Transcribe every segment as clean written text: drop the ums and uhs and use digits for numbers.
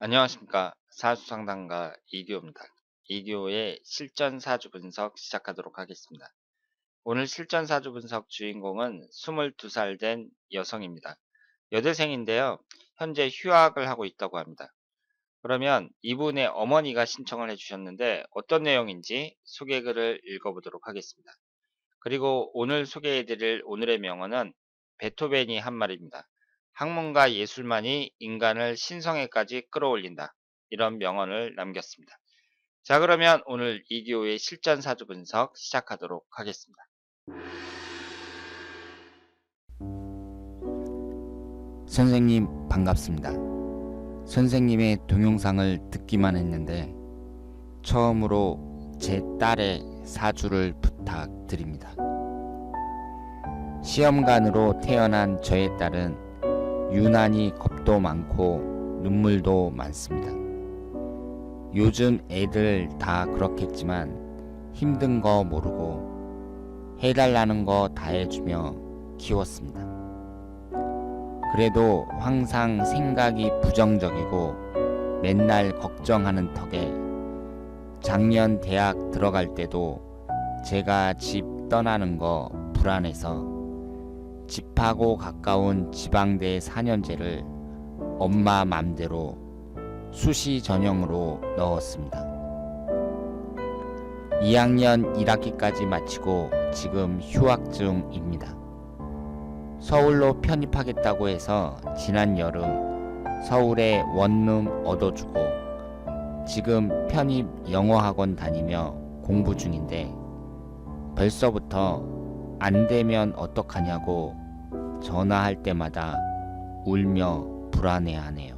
안녕하십니까. 사주상담가 이규호입니다. 이규호의 실전 사주 분석 시작하도록 하겠습니다. 오늘 실전 사주 분석 주인공은 22살 된 여성입니다. 여대생인데요. 현재 휴학을 하고 있다고 합니다. 그러면 이분의 어머니가 신청을 해주셨는데 어떤 내용인지 소개글을 읽어보도록 하겠습니다. 그리고 오늘 소개해드릴 오늘의 명언은 베토벤이 한 말입니다. 학문과 예술만이 인간을 신성에까지 끌어올린다. 이런 명언을 남겼습니다. 자, 그러면 오늘 이기호의 실전 사주 분석 시작하도록 하겠습니다. 선생님 반갑습니다. 선생님의 동영상을 듣기만 했는데 처음으로 제 딸의 사주를 부탁드립니다. 시험관으로 태어난 저의 딸은 유난히 겁도 많고 눈물도 많습니다. 요즘 애들 다 그렇겠지만 힘든 거 모르고 해달라는 거 다 해주며 키웠습니다. 그래도 항상 생각이 부정적이고 맨날 걱정하는 턱에 작년 대학 들어갈 때도 제가 집 떠나는 거 불안해서 집하고 가까운 지방대 4년제를 엄마 맘대로 수시 전형으로 넣었습니다. 2학년 1학기까지 마치고 지금 휴학 중입니다. 서울로 편입하겠다고 해서 지난 여름 서울에 원룸 얻어주고 지금 편입 영어학원 다니며 공부 중인데 벌써부터 안 되면 어떡하냐고 전화할 때마다 울며 불안해하네요.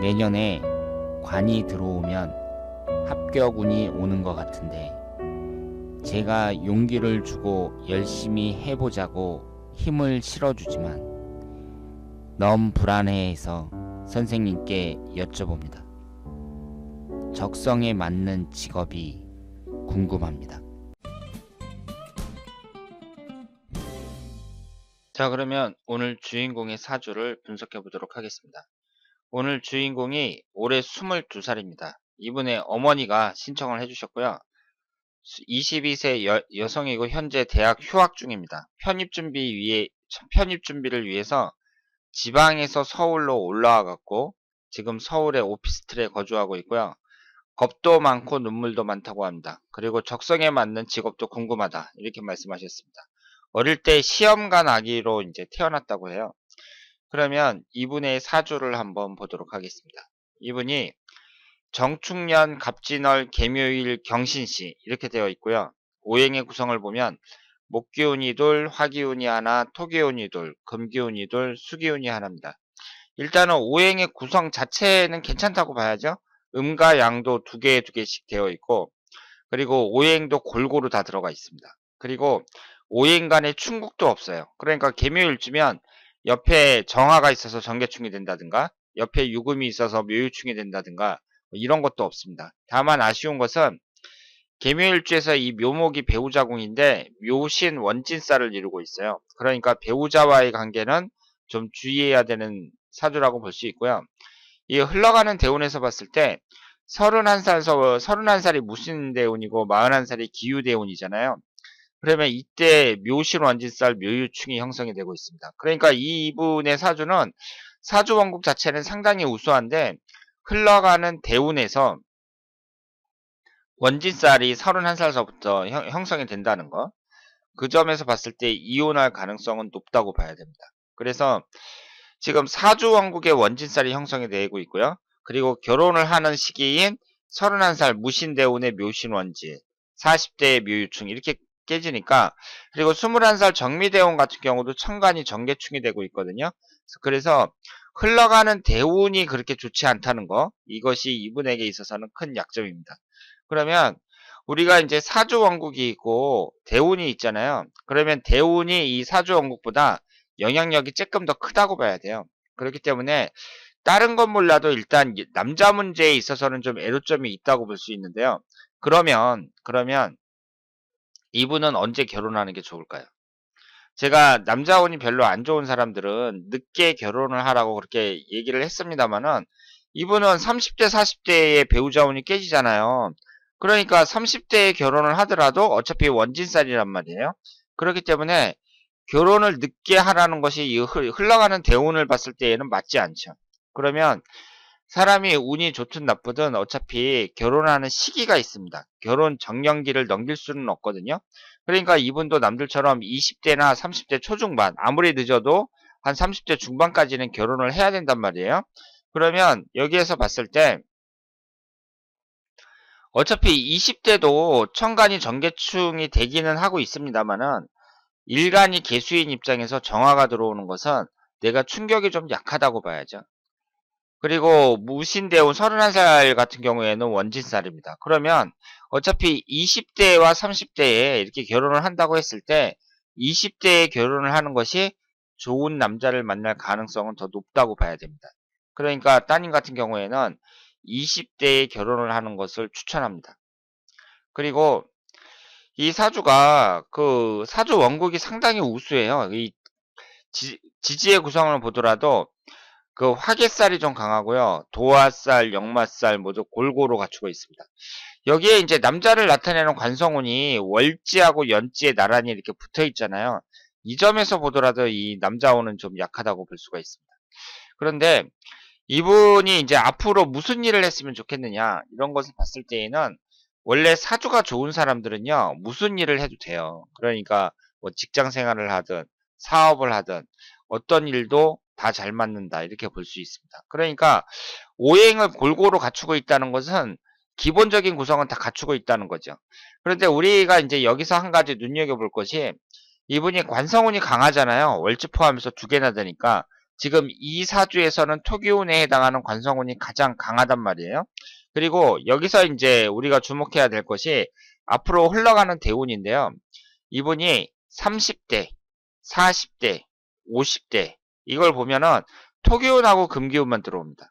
내년에 관이 들어오면 합격운이 오는 것 같은데 제가 용기를 주고 열심히 해보자고 힘을 실어주지만 너무 불안해해서 선생님께 여쭤봅니다. 적성에 맞는 직업이 궁금합니다. 자, 그러면 오늘 주인공의 사주를 분석해 보도록 하겠습니다. 오늘 주인공이 올해 22살입니다. 이분의 어머니가 신청을 해주셨고요. 22세 여성이고 현재 대학 휴학 중입니다. 편입 준비를 위해서 지방에서 서울로 올라와 갖고 지금 서울의 오피스텔에 거주하고 있고요. 겁도 많고 눈물도 많다고 합니다. 그리고 적성에 맞는 직업도 궁금하다. 이렇게 말씀하셨습니다. 어릴 때 시험관 아기로 이제 태어났다고 해요. 그러면 이분의 사주를 한번 보도록 하겠습니다. 이분이 정축년, 갑진월, 계묘일, 경신시 이렇게 되어 있고요. 오행의 구성을 보면 목기운이 둘, 화기운이 하나, 토기운이 둘, 금기운이 둘, 수기운이 하나입니다. 일단은 오행의 구성 자체는 괜찮다고 봐야죠. 음과 양도 두 개씩 되어 있고 그리고 오행도 골고루 다 들어가 있습니다. 그리고 오행 간에 충국도 없어요. 그러니까 계묘일주면 옆에 정화가 있어서 정계충이 된다든가 옆에 유금이 있어서 묘유충이 된다든가 이런 것도 없습니다. 다만 아쉬운 것은 계묘일주에서 이 묘목이 배우자궁인데 묘신 원진살을 이루고 있어요. 그러니까 배우자와의 관계는 좀 주의해야 되는 사주라고 볼 수 있고요. 이 흘러가는 대운에서 봤을 때 31살이 무신대운이고 41살이 기유대운이잖아요. 그러면 이때 묘신 원진살 묘유충이 형성이 되고 있습니다. 그러니까 이분의 사주는 사주 원국 자체는 상당히 우수한데 흘러가는 대운에서 원진살이 31살서부터 형성이 된다는 거. 그 점에서 봤을 때 이혼할 가능성은 높다고 봐야 됩니다. 그래서 지금 사주 원국의 원진살이 형성이 되고 있고요. 그리고 결혼을 하는 시기인 31살 무신대운의 묘신원지, 40대의 묘유충 이렇게 깨지니까 그리고 21살 정미대운 같은 경우도 천간이 정계충이 되고 있거든요. 그래서 흘러가는 대운이 그렇게 좋지 않다는 거 이것이 이분에게 있어서는 큰 약점입니다. 그러면 우리가 이제 사주 원국이 있고 대운이 있잖아요. 그러면 대운이 이 사주 원국보다 영향력이 조금 더 크다고 봐야 돼요. 그렇기 때문에 다른 건 몰라도 일단 남자 문제에 있어서는 좀 애로점이 있다고 볼 수 있는데요. 그러면 이분은 언제 결혼하는 게 좋을까요? 제가 남자 운이 별로 안 좋은 사람들은 늦게 결혼을 하라고 그렇게 얘기를 했습니다만은 이분은 30대, 40대에 배우자 운이 깨지잖아요. 그러니까 30대에 결혼을 하더라도 어차피 원진살이란 말이에요. 그렇기 때문에 결혼을 늦게 하라는 것이 이 흘러가는 대운을 봤을 때에는 맞지 않죠. 그러면 사람이 운이 좋든 나쁘든 어차피 결혼하는 시기가 있습니다. 결혼 정년기를 넘길 수는 없거든요. 그러니까 이분도 남들처럼 20대나 30대 초중반, 아무리 늦어도 한 30대 중반까지는 결혼을 해야 된단 말이에요. 그러면 여기에서 봤을 때 어차피 20대도 천간이 정계충이 되기는 하고 있습니다만은 일간이 개수인 입장에서 정화가 들어오는 것은 내가 충격이 좀 약하다고 봐야죠. 그리고 무신대운 31살 같은 경우에는 원진살입니다. 그러면 어차피 20대와 30대에 이렇게 결혼을 한다고 했을 때 20대에 결혼을 하는 것이 좋은 남자를 만날 가능성은 더 높다고 봐야 됩니다. 그러니까 따님 같은 경우에는 20대에 결혼을 하는 것을 추천합니다. 그리고 이 사주가 그 사주 원국이 상당히 우수해요. 이 지지의 구성을 보더라도 그 화개살이 좀 강하고요. 도화살, 역마살 모두 골고루 갖추고 있습니다. 여기에 이제 남자를 나타내는 관성운이 월지하고 연지에 나란히 이렇게 붙어 있잖아요. 이 점에서 보더라도 이 남자운은 좀 약하다고 볼 수가 있습니다. 그런데 이분이 이제 앞으로 무슨 일을 했으면 좋겠느냐 이런 것을 봤을 때에는 원래 사주가 좋은 사람들은요 무슨 일을 해도 돼요. 그러니까 뭐 직장 생활을 하든 사업을 하든 어떤 일도 다 잘 맞는다 이렇게 볼 수 있습니다. 그러니까 오행을 골고루 갖추고 있다는 것은 기본적인 구성은 다 갖추고 있다는 거죠. 그런데 우리가 이제 여기서 한 가지 눈여겨볼 것이 이분이 관성운이 강하잖아요. 월지 포함해서 두 개나 되니까 지금 이 사주에서는 토기운에 해당하는 관성운이 가장 강하단 말이에요. 그리고 여기서 이제 우리가 주목해야 될 것이 앞으로 흘러가는 대운인데요. 이분이 30대, 40대, 50대 이걸 보면은 토기운하고 금기운만 들어옵니다.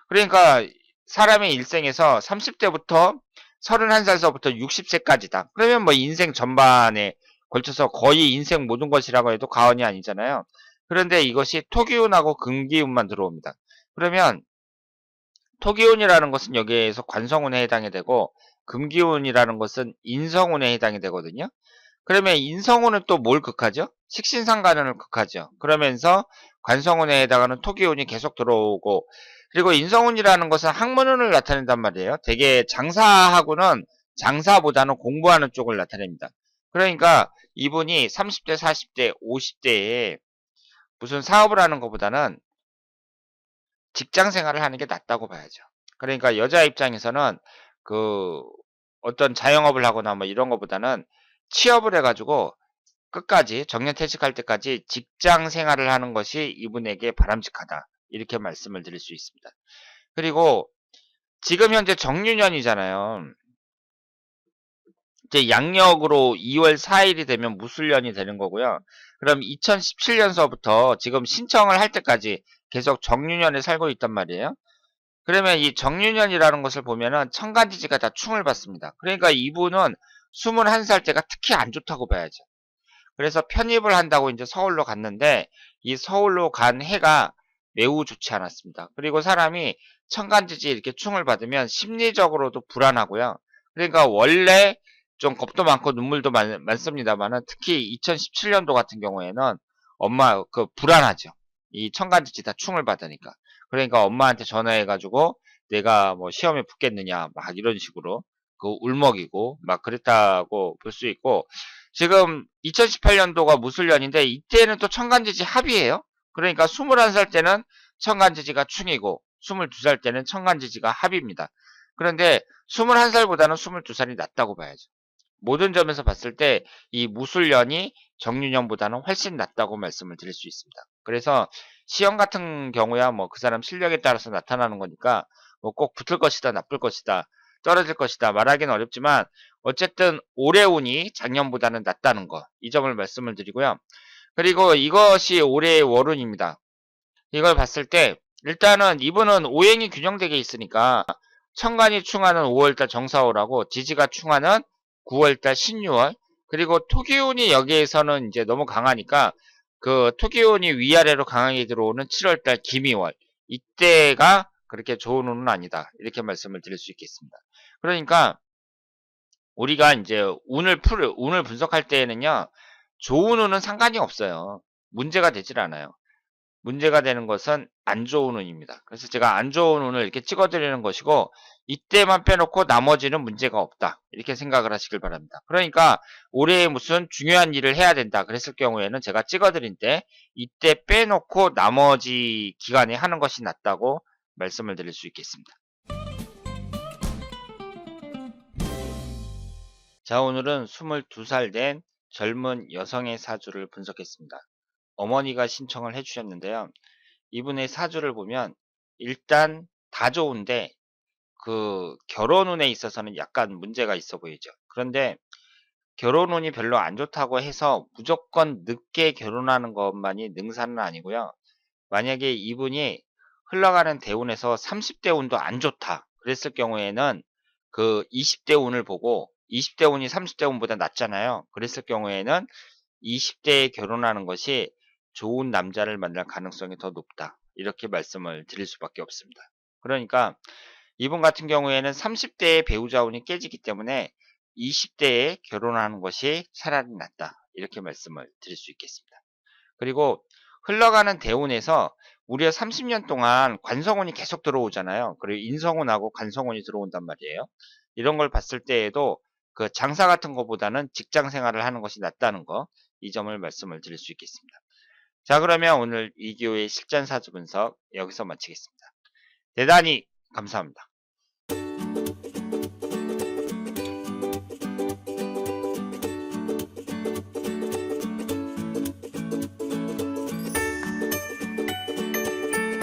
그러니까 사람의 일생에서 30대부터 31살서부터 60세까지다. 그러면 뭐 인생 전반에 걸쳐서 거의 인생 모든 것이라고 해도 과언이 아니잖아요. 그런데 이것이 토기운하고 금기운만 들어옵니다. 그러면 토기운이라는 것은 여기에서 관성운에 해당이 되고 금기운이라는 것은 인성운에 해당이 되거든요. 그러면 인성운은 또 뭘 극하죠? 식신상관운을 극하죠. 그러면서 관성운에 해당하는 토기운이 계속 들어오고 그리고 인성운이라는 것은 학문운을 나타낸단 말이에요. 되게 장사하고는 장사보다는 공부하는 쪽을 나타냅니다. 그러니까 이분이 30대, 40대, 50대에 무슨 사업을 하는 것보다는 직장 생활을 하는 게 낫다고 봐야죠. 그러니까 여자 입장에서는 그 어떤 자영업을 하거나 뭐 이런 것보다는 취업을 해가지고 끝까지 정년퇴직할 때까지 직장 생활을 하는 것이 이분에게 바람직하다. 이렇게 말씀을 드릴 수 있습니다. 그리고 지금 현재 정유년이잖아요. 이제 양력으로 2월 4일이 되면 무술년이 되는 거고요. 그럼 2017년서부터 지금 신청을 할 때까지 계속 정유년에 살고 있단 말이에요. 그러면 이 정유년이라는 것을 보면은 천간지지가 다 충을 받습니다. 그러니까 이분은 21살 때가 특히 안 좋다고 봐야죠. 그래서 편입을 한다고 이제 서울로 갔는데 이 서울로 간 해가 매우 좋지 않았습니다. 그리고 사람이 천간지지 이렇게 충을 받으면 심리적으로도 불안하고요. 그러니까 원래 좀 겁도 많고 눈물도 많습니다만은 특히 2017년도 같은 경우에는 엄마 그 불안하죠. 이 천간지지 다 충을 받으니까. 그러니까 엄마한테 전화해가지고 내가 뭐 시험에 붙겠느냐 막 이런 식으로 그 울먹이고 막 그랬다고 볼 수 있고 지금 2018년도가 무술년인데 이때는 또 천간지지 합이에요. 그러니까 21살 때는 천간지지가 충이고 22살 때는 천간지지가 합입니다. 그런데 21살보다는 22살이 낫다고 봐야죠. 모든 점에서 봤을 때 이 무술년이 정유년보다는 훨씬 낫다고 말씀을 드릴 수 있습니다. 그래서 시험 같은 경우야 뭐 그 사람 실력에 따라서 나타나는 거니까 뭐 꼭 붙을 것이다 나쁠 것이다 떨어질 것이다 말하기는 어렵지만 어쨌든 올해 운이 작년보다는 낫다는 거 이 점을 말씀을 드리고요. 그리고 이것이 올해의 월운입니다. 이걸 봤을 때 일단은 이분은 오행이 균형되게 있으니까 천간이 충하는 5월달 정사월하고 지지가 충하는 9월달 신유월 그리고 토기운이 여기에서는 이제 너무 강하니까 그 토기운이 위아래로 강하게 들어오는 7월달 기미월 이때가 그렇게 좋은 운은 아니다. 이렇게 말씀을 드릴 수 있겠습니다. 그러니까 우리가 이제 운을 분석할 때에는요. 좋은 운은 상관이 없어요. 문제가 되질 않아요. 문제가 되는 것은 안 좋은 운입니다. 그래서 제가 안 좋은 운을 이렇게 찍어 드리는 것이고 이때만 빼놓고 나머지는 문제가 없다. 이렇게 생각을 하시길 바랍니다. 그러니까 올해에 무슨 중요한 일을 해야 된다. 그랬을 경우에는 제가 찍어 드린 때 이때 빼놓고 나머지 기간에 하는 것이 낫다고 말씀을 드릴 수 있겠습니다. 자, 오늘은 22살 된 젊은 여성의 사주를 분석했습니다. 어머니가 신청을 해주셨는데요. 이분의 사주를 보면 일단 다 좋은데 그 결혼운에 있어서는 약간 문제가 있어 보이죠. 그런데 결혼운이 별로 안 좋다고 해서 무조건 늦게 결혼하는 것만이 능사는 아니고요. 만약에 이분이 흘러가는 대운에서 30대 운도 안 좋다. 그랬을 경우에는 그 20대 운을 보고 20대 운이 30대 운보다 낫잖아요. 그랬을 경우에는 20대에 결혼하는 것이 좋은 남자를 만날 가능성이 더 높다. 이렇게 말씀을 드릴 수밖에 없습니다. 그러니까 이분 같은 경우에는 30대의 배우자 운이 깨지기 때문에 20대에 결혼하는 것이 차라리 낫다. 이렇게 말씀을 드릴 수 있겠습니다. 그리고 흘러가는 대운에서 무려 30년 동안 관성운이 계속 들어오잖아요. 그리고 인성운하고 관성운이 들어온단 말이에요. 이런 걸 봤을 때에도 그 장사 같은 것보다는 직장 생활을 하는 것이 낫다는 거, 이 점을 말씀을 드릴 수 있겠습니다. 자, 그러면 오늘 이기호의 실전 사주 분석 여기서 마치겠습니다. 대단히 감사합니다.